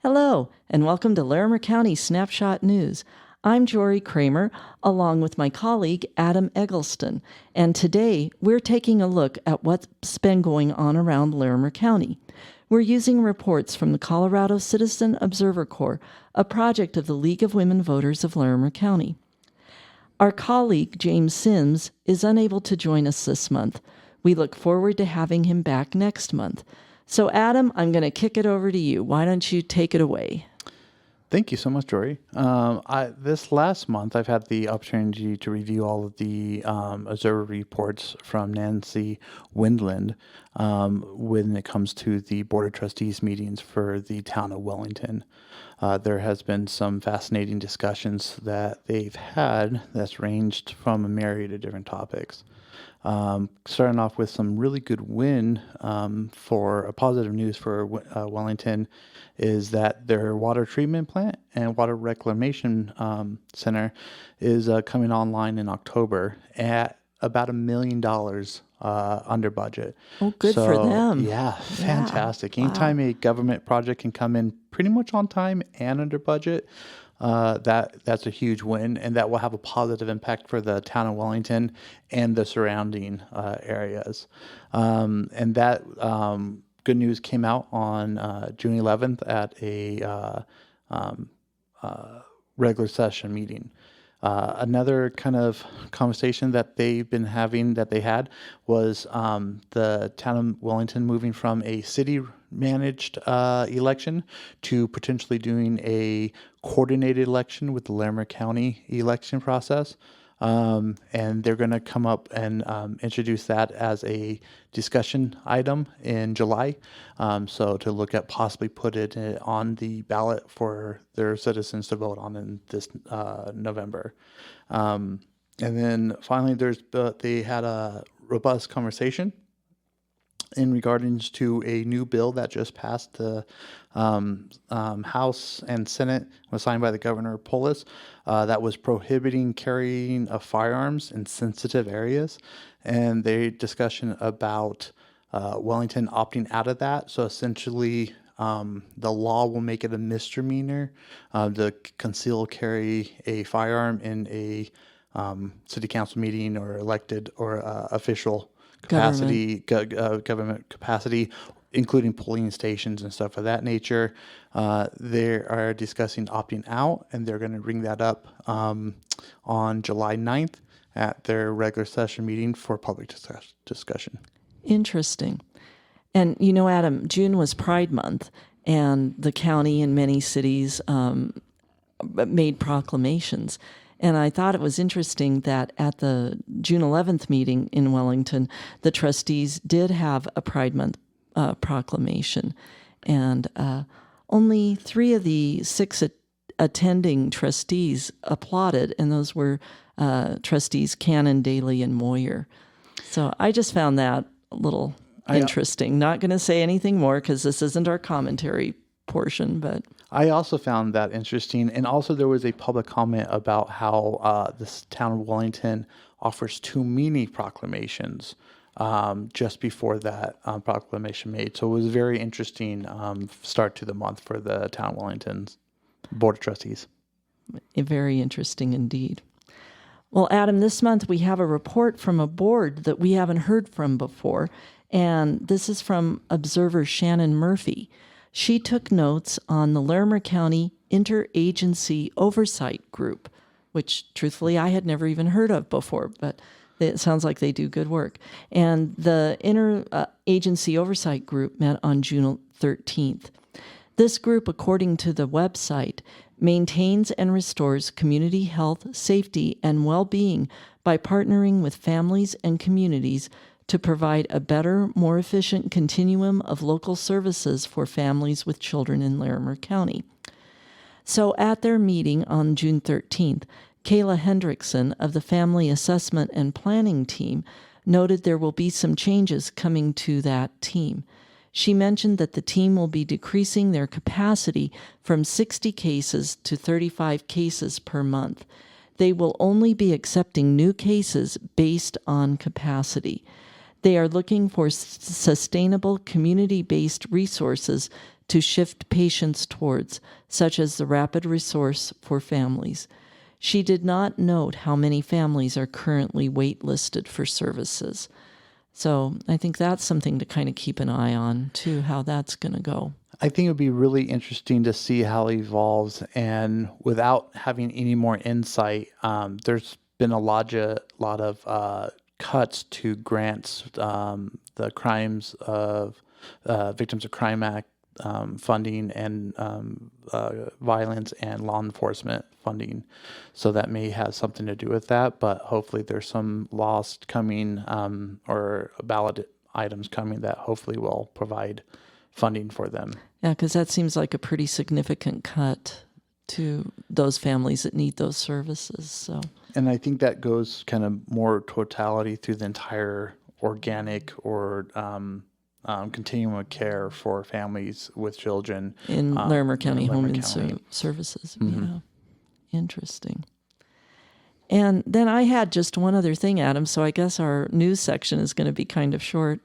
Hello, and welcome to Larimer County Snapshot News. I'm Jorie Kramer, along with my colleague Adam Eggleston, and today we're taking a look at what's been going on around Larimer County. We're using reports from the Colorado Citizen Observer Corps, a project of the League of Women Voters of Larimer County. Our colleague, James Sims, is unable to join us this month. We look forward to having him back next month. So, Adam, I'm going to kick it over to you. Why don't you take it away? Thank you so much, Jorie. This last month, I've had the opportunity to review all of the observer reports from Nancy Windland when it comes to the Board of Trustees meetings for the town of Wellington. There has been some fascinating discussions that they've had that's ranged from a myriad of different topics. Starting off with some really good win for a positive news for Wellington is that their water treatment plant and water reclamation center is coming online in October at about $1 million under budget. Oh, good for them. Yeah, fantastic. Yeah. Anytime a government project can come in pretty much on time and under budget, that's a huge win, and that will have a positive impact for the town of Wellington and the surrounding areas. And that good news came out on June 11th at a regular session meeting. Another kind of conversation that they've been having that they had was the town of Wellington moving from a city-managed election to potentially doing a coordinated election with the Larimer County election process. And they're going to come up and introduce that as a discussion item in July. So to look at possibly put it on the ballot for their citizens to vote on in this November. And then finally, they had a robust conversation in regards to a new bill that just passed the House and Senate, was signed by the Governor Polis, that was prohibiting carrying of firearms in sensitive areas. And the discussion about Wellington opting out of that. So essentially, the law will make it a misdemeanor to conceal carry a firearm in a city council meeting or elected or official capacity, government capacity, including polling stations and stuff of that nature. They are discussing opting out, and they're going to bring that up on July 9th at their regular session meeting for public discussion. Interesting. And you know, Adam, June was Pride Month, and the county and many cities made proclamations. And I thought it was interesting that at the June 11th meeting in Wellington, the trustees did have a Pride Month proclamation. And only 3 of the 6 attending trustees applauded, and those were trustees Cannon, Daly, and Moyer. So I just found that a little interesting. Not going to say anything more because this isn't our commentary portion, but I also found that interesting. And also there was a public comment about how this town of Wellington offers too many proclamations just before that proclamation made. So it was a very interesting start to the month for the town of Wellington's Board of Trustees. Very interesting indeed. Well, Adam, this month we have a report from a board that we haven't heard from before, and this is from Observer Shannon Murphy. She took notes on the Larimer County Interagency Oversight Group, which truthfully I had never even heard of before, but it sounds like they do good work. And the Interagency Oversight Group met on June 13th. This group, according to the website, maintains and restores community health, safety, and well-being by partnering with families and communities to provide a better, more efficient continuum of local services for families with children in Larimer County. So at their meeting on June 13th, Kayla Hendrickson of the Family Assessment and Planning Team noted there will be some changes coming to that team. She mentioned that the team will be decreasing their capacity from 60 cases to 35 cases per month. They will only be accepting new cases based on capacity. They are looking for sustainable community-based resources to shift patients towards, such as the Rapid Resource for Families. She did not note how many families are currently waitlisted for services. So I think that's something to kind of keep an eye on, too, how that's going to go. I think it would be really interesting to see how it evolves. And without having any more insight, there's been a lot of cuts to grants, the Crimes of Victims of Crime Act funding, and violence and law enforcement funding. So that may have something to do with that, but hopefully there's some laws coming or ballot items coming that hopefully will provide funding for them. Yeah, because that seems like a pretty significant cut to those families that need those services. So, and I think that goes kind of more totality through the entire organic or continuum of care for families with children in Larimer County Home and County. Services. Yeah, interesting. And then I had just one other thing, Adam. So I guess our news section is going to be kind of short.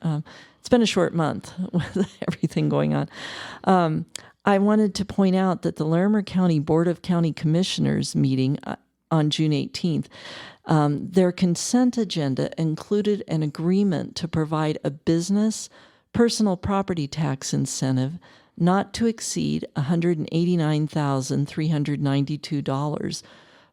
It's been a short month with everything going on. I wanted to point out that the Larimer County Board of County Commissioners meeting on June 18th, their consent agenda included an agreement to provide a business personal property tax incentive not to exceed $189,392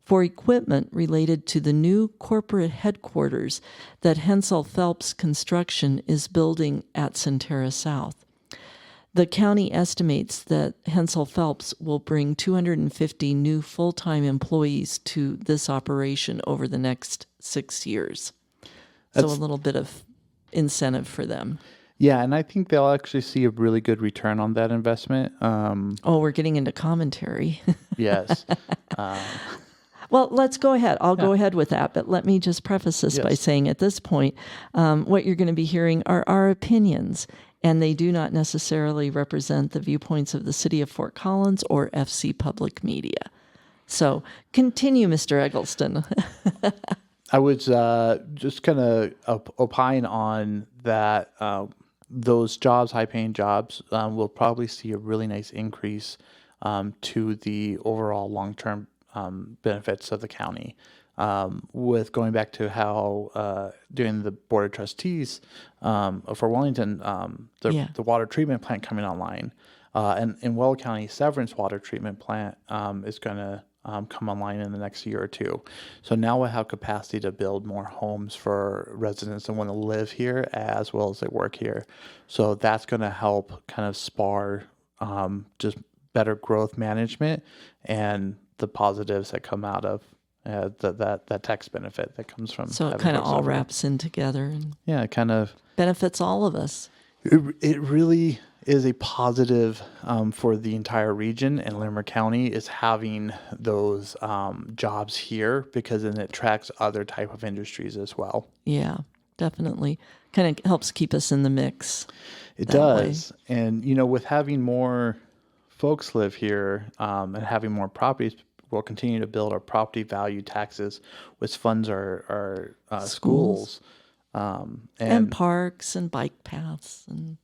for equipment related to the new corporate headquarters that Hensel Phelps Construction is building at Centerra South. The county estimates that Hensel Phelps will bring 250 new full-time employees to this operation over the next 6 years. So a little bit of incentive for them. Yeah, and I think they'll actually see a really good return on that investment. We're getting into commentary. Yes. Well, let's go ahead. I'll go ahead with that, but let me just preface this by saying at this point, what you're going to be hearing are our opinions, and they do not necessarily represent the viewpoints of the City of Fort Collins or FC Public Media. So continue, Mr. Eggleston. I was just kind of opine on that. Those jobs, high-paying jobs, will probably see a really nice increase to the overall long-term benefits of the county. With going back to how during the Board of Trustees for Wellington, the water treatment plant coming online, and in Well County, Severance water treatment plant is going to come online in the next year or two. So now we have capacity to build more homes for residents that want to live here as well as they work here. So that's going to help kind of spar just better growth management and the positives that come out of that tax benefit that comes from. So it kind of all wraps in together and it kind of benefits all of us. It really is a positive for the entire region, and Larimer County is having those jobs here because then it attracts other type of industries as well. Yeah, definitely. Kind of helps keep us in the mix. It does. Way. And, with having more folks live here and having more properties, we'll continue to build our property value taxes, which funds our schools. And parks and bike paths and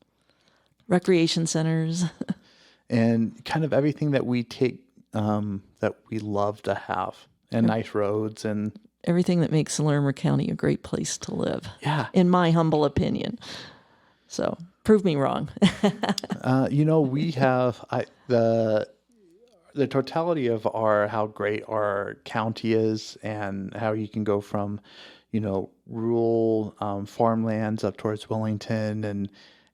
recreation centers. And kind of everything that we take, that we love to have, and nice roads and everything that makes Larimer County a great place to live. Yeah. In my humble opinion. So prove me wrong. We have the totality of how great our county is and how you can go from, rural farmlands up towards Wellington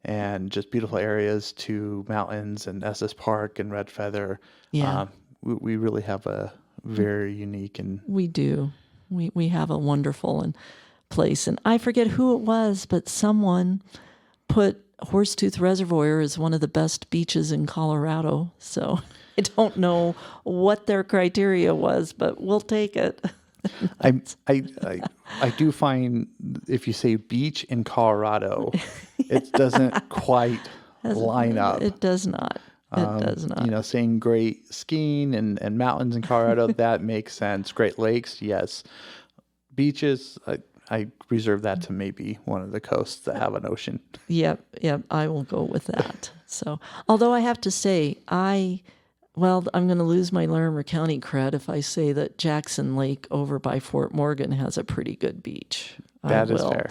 and just beautiful areas to mountains and Estes Park and Red Feather. Yeah. We really have a very unique and... We do. We have a wonderful place. And I forget who it was, but someone put Horsetooth Reservoir as one of the best beaches in Colorado. So I don't know what their criteria was, but we'll take it. I do find if you say beach in Colorado, it doesn't quite line up. It does not. It does not. Saying great skiing and mountains in Colorado, that makes sense. Great Lakes, yes. Beaches, I reserve that to maybe one of the coasts that have an ocean. Yep, I will go with that. So, although I have to say, I'm going to lose my Larimer County cred if I say that Jackson Lake over by Fort Morgan has a pretty good beach. That is fair.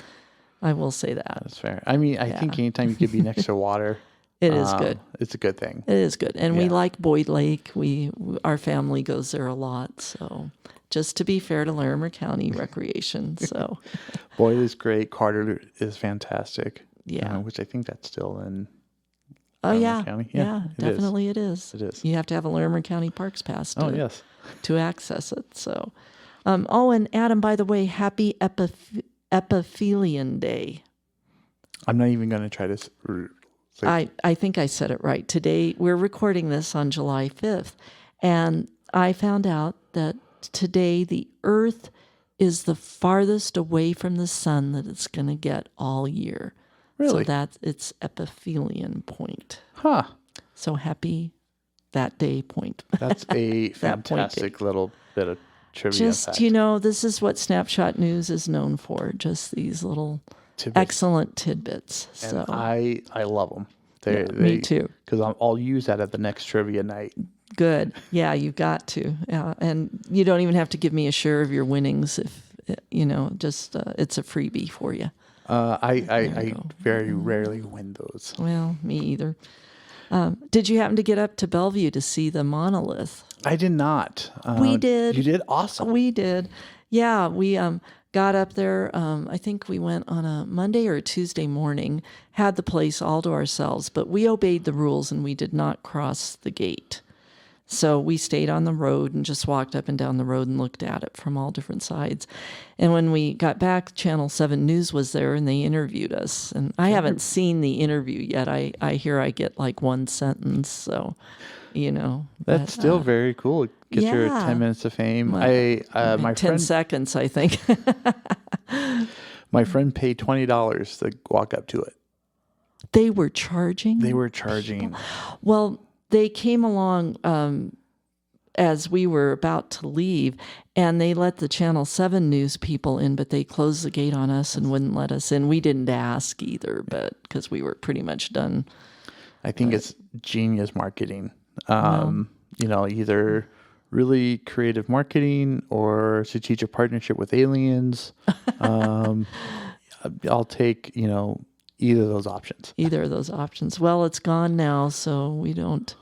I will say that. That's fair. I mean, I think anytime you could be next to water, it is good. It's a good thing. It is good. And we like Boyd Lake. Our family goes there a lot. So just to be fair to Larimer County Recreation. So Boyd is great. Carter is fantastic. Yeah. Which I think that's still in Larimer County. Yeah, definitely it is. It is. You have to have a Larimer County Parks Pass to access it. So, and Adam, by the way, happy Epiphelian Day. I'm not even going to try to say. I think I said it right. Today, we're recording this on July 5th, and I found out that today the Earth is the farthest away from the sun that it's going to get all year. Really? So that's its epiphelion point. Huh. So happy that day point. That's a fantastic little bit of trivia. Just, fact. This is what Snapshot News is known for. Just these little excellent tidbits. And I love them. Me too. Because I'll use that at the next trivia night. Good. Yeah, you've got to. Yeah, and you don't even have to give me a share of your winnings if, just it's a freebie for you. I very rarely win those. Well, me either. Did you happen to get up to Bellevue to see the monolith? I did not. We did. You did? Awesome. We did. Yeah, we got up there. I think we went on a Monday or a Tuesday morning, had the place all to ourselves, but we obeyed the rules and we did not cross the gate. So we stayed on the road and just walked up and down the road and looked at it from all different sides. And when we got back, Channel 7 News was there and they interviewed us. And I haven't seen the interview yet. I hear I get like one sentence. So, That's still very cool. Get your 10 minutes of fame. My 10 friend, seconds, I think. my friend paid $20 to walk up to it. They were charging? They were charging. Well, they came along as we were about to leave, and they let the Channel 7 News people in, but they closed the gate on us and wouldn't let us in. We didn't ask either, but because we were pretty much done. I think it's genius marketing. Either really creative marketing or strategic partnership with aliens. I'll take, either of those options. Either of those options. Well, it's gone now, so we don't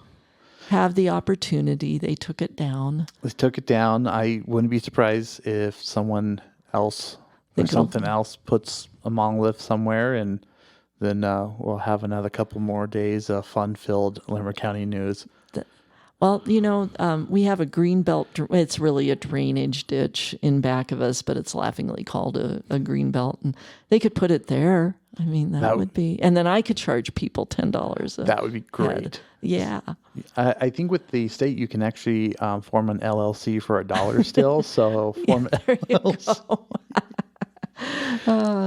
have the opportunity. They took it down. They took it down. I wouldn't be surprised if someone else or something else puts a monolith somewhere, and then we'll have another couple more days of fun-filled Larimer County news. Well, we have a green belt. It's really a drainage ditch in back of us, but it's laughingly called a green belt. And they could put it there. I mean, that would be, and then I could charge people $10. That would be great. Head. Yeah. I think with the state, you can actually form an LLC for $1 still. So form there you go.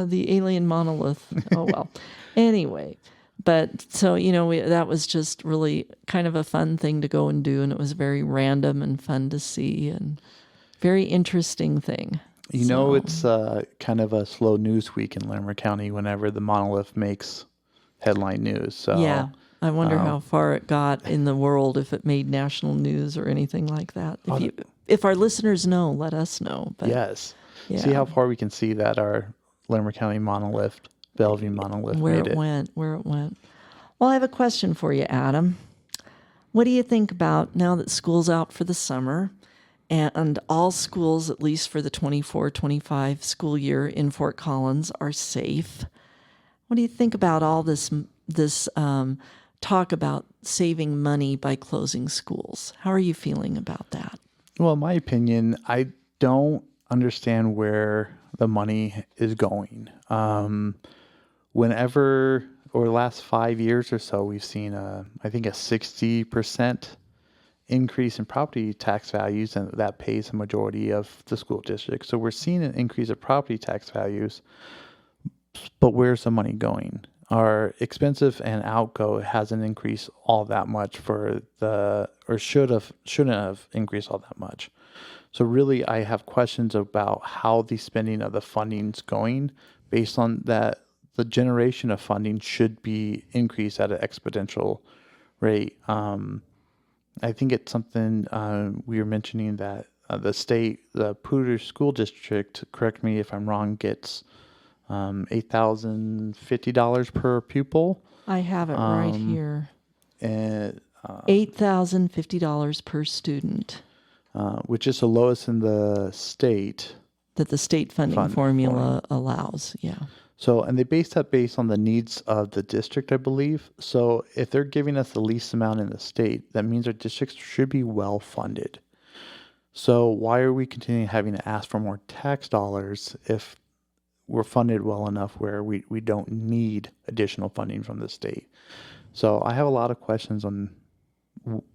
The alien monolith. Oh, well. Anyway. But so, that was just really kind of a fun thing to go and do. And it was very random and fun to see and very interesting thing. It's kind of a slow news week in Larimer County whenever the monolith makes headline news. So yeah, I wonder how far it got in the world, if it made national news or anything like that. If our listeners know, let us know. But, yes. Yeah. See how far we can see that our Larimer County monolith, Bellevue monolith, where it went. Well, I have a question for you, Adam. What do you think about now that school's out for the summer and all schools, at least for the 24-25 school year in Fort Collins, are safe? What do you think about all this talk about saving money by closing schools? How are you feeling about that? Well, in my opinion, I don't understand where the money is going. Whenever, or the last 5 years or so, we've seen I think a 60% increase in property tax values, and that pays the majority of the school district. So we're seeing an increase of property tax values, but where's the money going? our expensive and outgo hasn't increased all that much shouldn't have increased all that much. So really, I have questions about how the spending of the funding's going based on that. The generation of funding should be increased at an exponential rate. I think it's something we were mentioning that the Poudre School District, correct me if I'm wrong, gets $8,050 per pupil. I have it right here. And $8,050 per student. Which is the lowest in the state. That the state funding formula allows, yeah. So, and they base that based on the needs of the district, I believe. So if they're giving us the least amount in the state, that means our districts should be well funded. So why are we continuing having to ask for more tax dollars if we're funded well enough where we don't need additional funding from the state? So I have a lot of questions on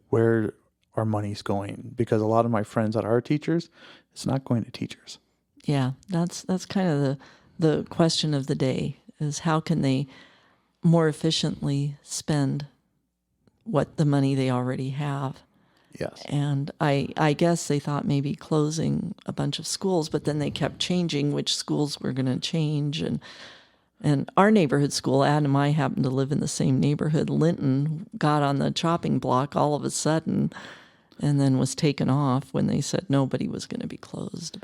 where our money's going, because a lot of my friends that are teachers, it's not going to teachers. Yeah, that's kind of the question of the day, is how can they more efficiently spend what the money they already have. Yes. And I guess they thought maybe closing a bunch of schools, but then they kept changing which schools were going to change. And our neighborhood school, Adam and I happened to live in the same neighborhood. Linton got on the chopping block all of a sudden and then was taken off when they said nobody was going to be closed.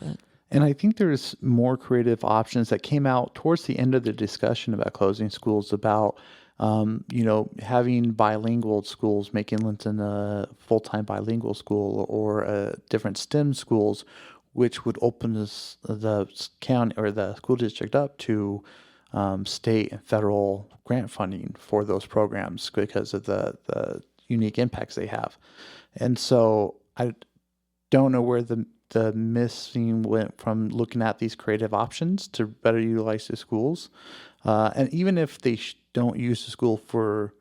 And I think there's more creative options that came out towards the end of the discussion about closing schools, about having bilingual schools, making Linton a full-time bilingual school, or different STEM schools, which would open the county or the school district up to state and federal grant funding for those programs because of the unique impacts they have. And so I don't know where the missing went from looking at these creative options to better utilize the schools. And even if they don't use the school for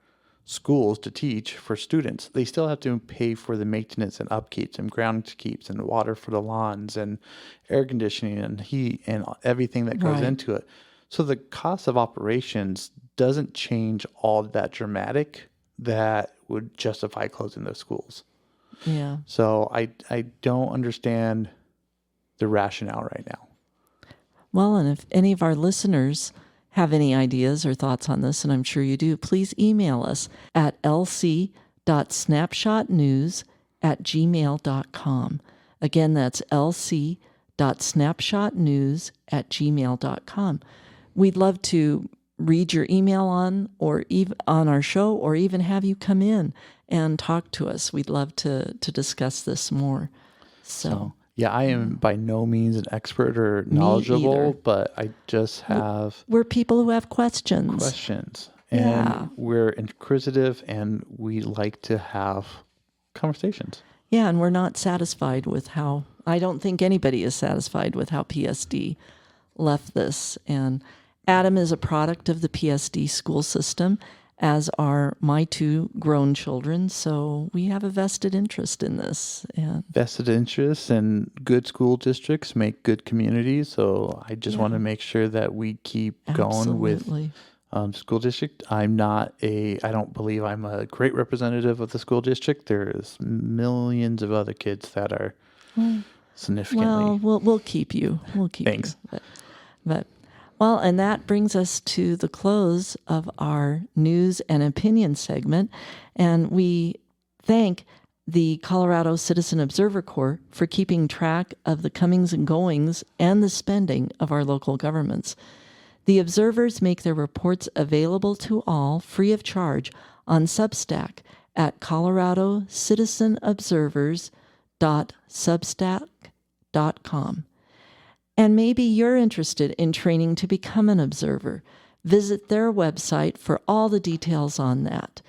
schools to teach for students, they still have to pay for the maintenance and upkeeps and groundkeeps and water for the lawns and air conditioning and heat and everything that goes into it. So the cost of operations doesn't change all that dramatic that would justify closing those schools. Yeah. So I don't understand the rationale right now. Well, and if any of our listeners have any ideas or thoughts on this, and I'm sure you do, please email us at lc.snapshotnews@gmail.com. Again, that's lc.snapshotnews@gmail.com. We'd love to read your email on our show, or even have you come in and talk to us. We'd love to discuss this more. So yeah, I am by no means an expert or knowledgeable, but I just have... We're people who have questions. And we're inquisitive, and we like to have conversations. Yeah, and we're not satisfied with how... I don't think anybody is satisfied with how PSD left this. And Adam is a product of the PSD school system, as are my two grown children. So we have a vested interest in this. And vested interest, and good school districts make good communities. So I just want to make sure that we keep going with school district. I don't believe I'm a great representative of the school district. There's millions of other kids that are significantly. Well, we'll keep you. Thanks. Well, and that brings us to the close of our news and opinion segment. And we thank the Colorado Citizen Observer Corps for keeping track of the comings and goings and the spending of our local governments. The observers make their reports available to all free of charge on Substack at coloradocitizenobservers.substack.com. And maybe you're interested in training to become an observer. Visit their website for all the details on that.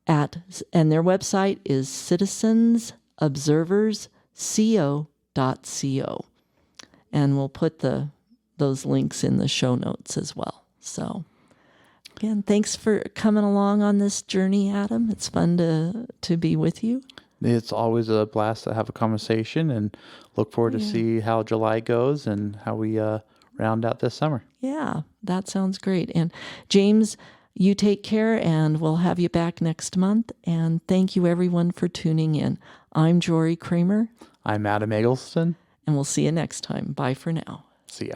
And their website is citizensobserversco.co. And we'll put those links in the show notes as well. So again, thanks for coming along on this journey, Adam. It's fun to be with you. It's always a blast to have a conversation, and look forward to see how July goes and how we round out this summer. Yeah, that sounds great. And James You take care, and we'll have you back next month. And thank you, everyone, for tuning in. I'm Jorie Kramer. I'm Adam Eggleston. And we'll see you next time. Bye for now. See ya.